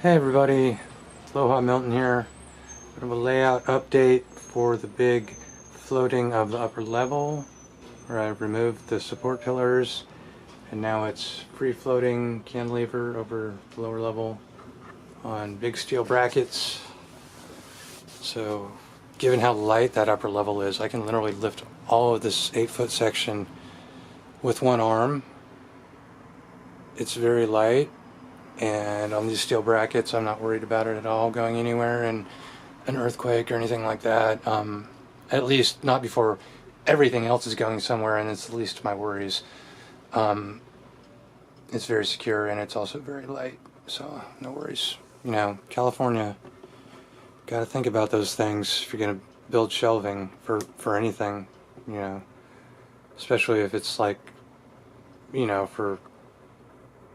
Hey everybody, Aloha Milton here. Bit of a layout update for the big floating of the upper level, where I've removed the support pillars and now it's free floating cantilever over the lower level on big steel brackets. So given how light that upper level is, I can literally lift all of this 8-foot section with one arm. It's very light. And on these steel brackets, I'm not worried about it at all going anywhere in an earthquake or anything like that. At least not before everything else is going somewhere, and it's the least of my worries. It's very secure and it's also very light, so no worries. You know, California, got to think about those things if you're going to build shelving for anything, you know, especially if it's like, you know, for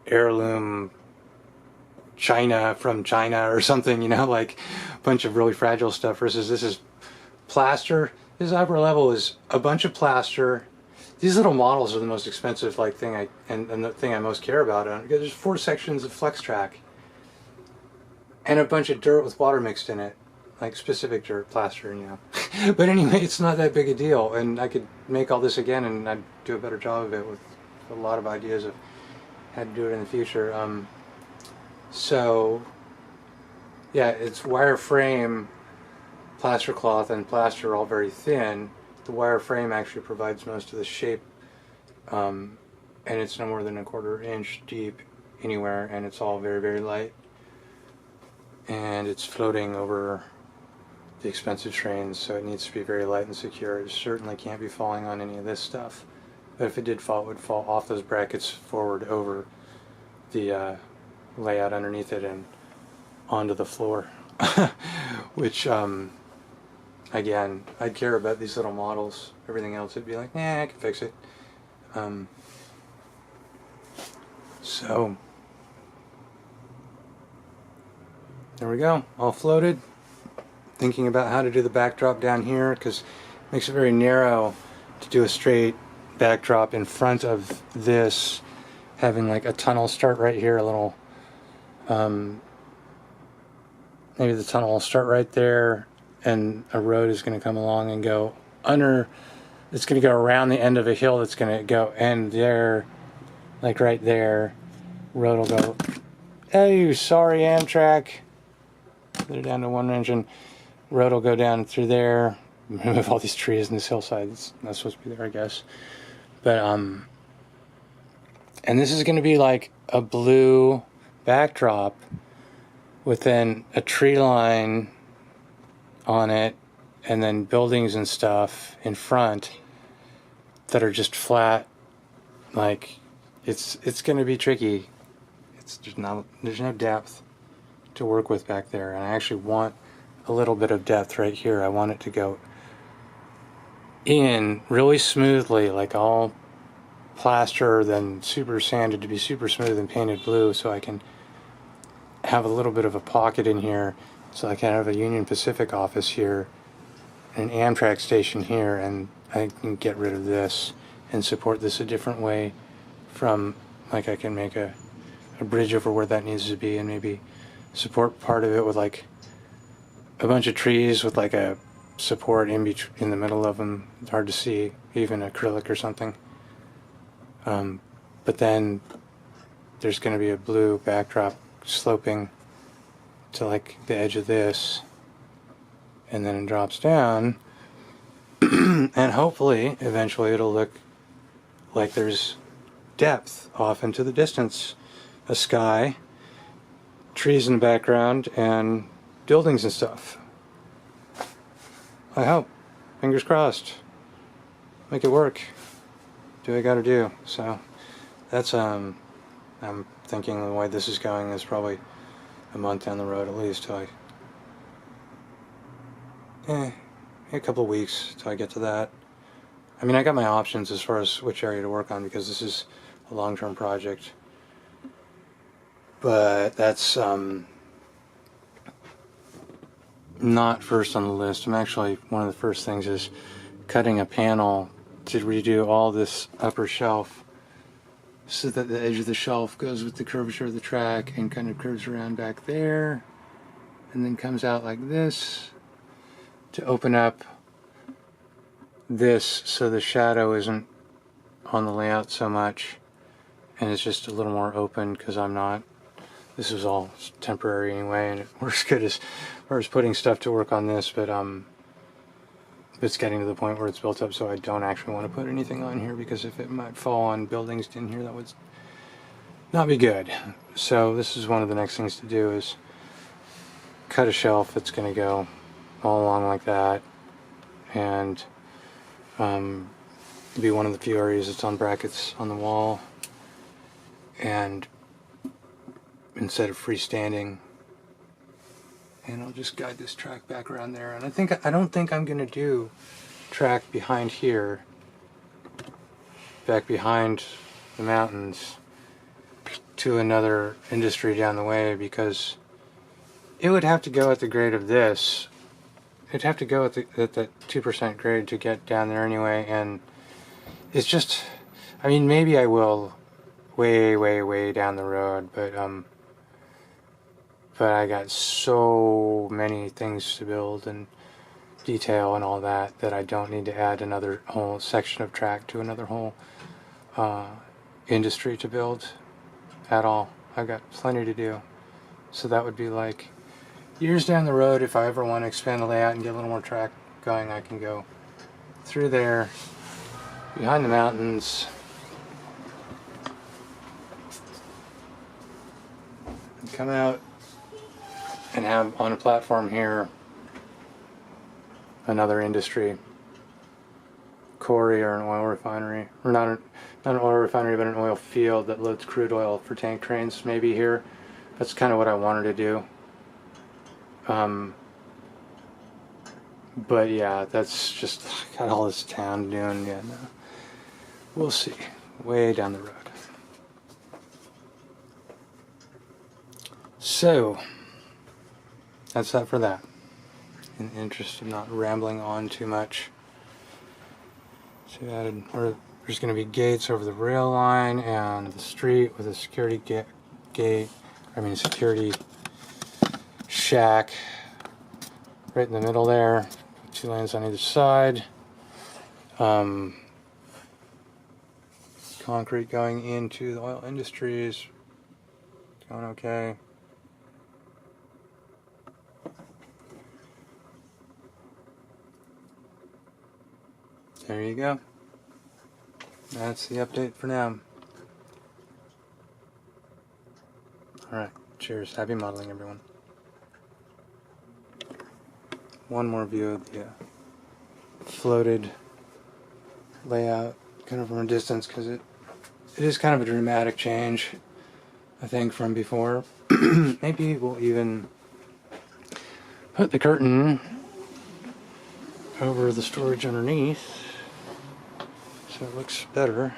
heirloom China from China or something, you know, like a bunch of really fragile stuff versus this is plaster. This upper level is a bunch of plaster. These little models are the most expensive thing and the thing I most care about. Because there's 4 sections of flex track and a bunch of dirt with water mixed in it, like specific dirt, plaster, you know. But anyway, it's not that big a deal, and I could make all this again and I'd do a better job of it with a lot of ideas of how to do it in the future. So, yeah, it's wire frame, plaster cloth, and plaster all very thin. The wire frame actually provides most of the shape, and it's no more than 1/4 inch deep anywhere, and it's all very, very light. And it's floating over the expensive trains, so it needs to be very light and secure. It certainly can't be falling on any of this stuff. But if it did fall, it would fall off those brackets forward over the layout underneath it and onto the floor. Which, again, I'd care about these little models. Everything else, it'd be like, nah, I can fix it. So, there we go, all floated. Thinking about how to do the backdrop down here, because it makes it very narrow to do a straight backdrop in front of this, having like a tunnel start right here, a little, maybe the tunnel will start right there, and a road is going to come along and go under. It's going to go around the end of a hill that's going to go end there, like right there. Road will go, hey, sorry Amtrak. Put it down to 1 inch, and road will go down through there. Remove all these trees in this hillside. It's not supposed to be there, I guess. But, and this is going to be like a blue backdrop with then a tree line on it, and then buildings and stuff in front that are just flat. Like, it's going to be tricky. There's no depth to work with back there, and I actually want a little bit of depth right here. I want it to go in really smoothly, like all plaster, then super sanded to be super smooth and painted blue, so I can have a little bit of a pocket in here, so I can have a Union Pacific office here, an Amtrak station here, and I can get rid of this and support this a different way from, like, I can make a bridge over where that needs to be, and maybe support part of it with like a bunch of trees with like a support in the middle of them. It's hard to see, even acrylic or something. But then there's going to be a blue backdrop sloping to like the edge of this, and then it drops down, and hopefully eventually it'll look like there's depth off into the distance, a sky, trees in the background, and buildings and stuff. I hope. Fingers crossed. Make it work. Do what I gotta do. So that's I'm thinking the way this is going is probably a month down the road at least till a couple of weeks till I get to that. I mean, I got my options as far as which area to work on, because this is a long-term project. But that's not first on the list. I'm actually, one of the first things is cutting a panel to redo all this upper shelf so that the edge of the shelf goes with the curvature of the track and kind of curves around back there and then comes out like this to open up this so the shadow isn't on the layout so much and it's just a little more open because I'm not, this is all temporary anyway, and it works good as far as putting stuff to work on this, but it's getting to the point where it's built up so I don't actually want to put anything on here because if it might fall on buildings in here that would not be good. So this is one of the next things to do, is cut a shelf that's going to go all along like that and be one of the few areas that's on brackets on the wall, and instead of freestanding, and I'll just guide this track back around there. And I don't think I'm gonna do track behind here, back behind the mountains to another industry down the way, because it would have to go at the grade of this. It'd have to go at that 2% grade to get down there anyway, and it's just, I mean, maybe I will way down the road, but I got so many things to build and detail and all that I don't need to add another whole section of track to another whole industry to build at all. I've got plenty to do. So that would be like years down the road. If I ever want to expand the layout and get a little more track going, I can go through there, behind the mountains, and come out and have on a platform here another industry, quarry or an oil refinery, or not an oil refinery but an oil field that loads crude oil for tank trains maybe here. That's kind of what I wanted to do. But yeah, that's just got all this town doing. Yeah, no. We'll see way down the road. So that's that for that. In the interest of not rambling on too much, so there's going to be gates over the rail line and the street with a security security shack right in the middle there. 2 lanes on either side. Concrete going into the oil industries. Going okay. There you go. That's the update for now. Alright, cheers. Happy modeling, everyone. One more view of the floated layout, kind of from a distance, because it is kind of a dramatic change, I think, from before. Maybe we'll even put the curtain over the storage underneath so it looks better.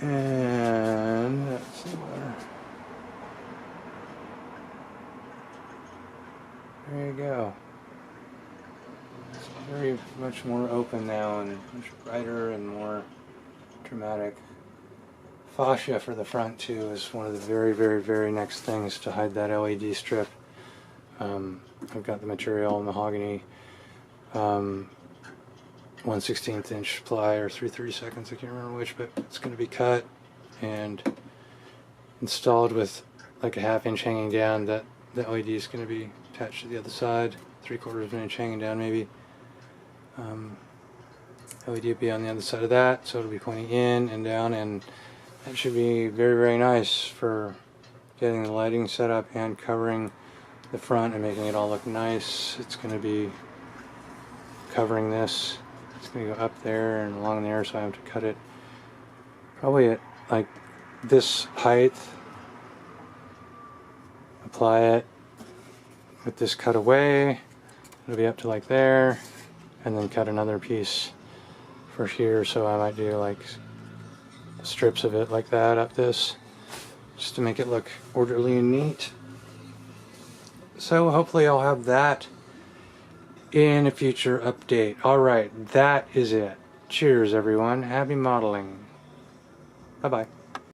And that's better. There you go. It's very much more open now and much brighter and more dramatic. Fascia for the front too is one of the very next things to hide that LED strip. I've got the material mahogany 1/16 inch ply or 3/32, I can't remember which, but it's going to be cut and installed with like a 1/2 inch hanging down. That the LED is going to be attached to the other side, 3/4 of an inch hanging down maybe. LED will be on the other side of that, so it'll be pointing in and down, and that should be very nice for getting the lighting set up and covering the front and making it all look nice. It's going to be covering this. It's going to go up there and along there, so I have to cut it probably at like this height, apply it with this cut away. It'll be up to like there, and then cut another piece for here, so I might do like strips of it like that up this, just to make it look orderly and neat. So hopefully I'll have that in a future update. Alright, that is it. Cheers, everyone. Happy modeling. Bye-bye.